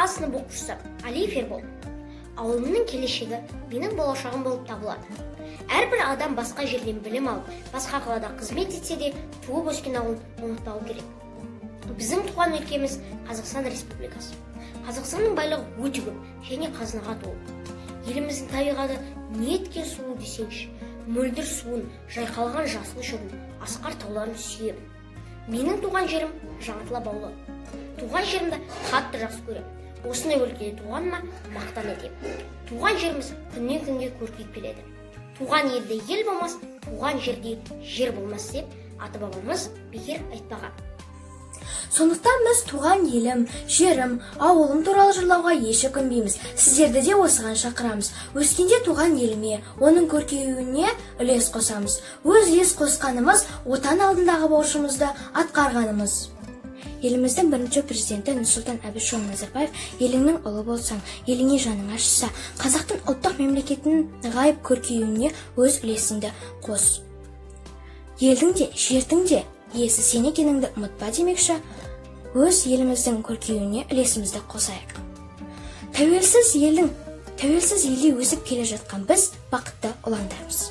А сынып оқушысы Алиев Ербол. Ауылымның келешегі менің болашағым болып табылады. Әрбір адам басқа жерден білім алып, басқа қалада қызмет етсе де, туып өскен ауылын ұмытпау керек. Біздің туған өлкеміз Қазақстан Республикасы. Қазақстанның байлығы өте көп және қазынаға толы. Еліміздің табиғаты неткен сұлу десеңші, мөлдір суын, жайқалған жасыл шөбін, асқар тауларын сүйемін. Менің туған жерім Жаңатылап ауылы. Туған жерімді қатты жақсы көремін. Осындай өлкеде туғаныма мақтан етемін. Туған жеріміз күннен күнге көркейіп келеді. Туған елде ел болмас, туған жерде жер болмас деп ата-бабамыз бекер айтпаған. Сондықтан біз туған елім, жерім, ауылым туралы жырлауға еш өкінбейміз. Сіздерді де осыған шақырамыз. Өскенде туған еліме, оның көркеюіне үлес қосамыз. Өз үлес қосқанымыз, отан алдындағы борышымызды атқарғанымыз. Еліміздің бірінші президенті Нұрсұлтан Әбішұлы Назарбаев, еліңнің ұлы болсаң, еліңе жаның ашыса, қазақтың ұлттық мемлекетінің нығайып көркеюіне өз үлесіңді қос. Елдің де, жердің де иесі сен екеніңді ұмытпа демекші, өз еліміздің көркеюіне үлесімізді қосайық. Тәуелсіз елде өсіп келе жатқан біз бақытты ұландармыз.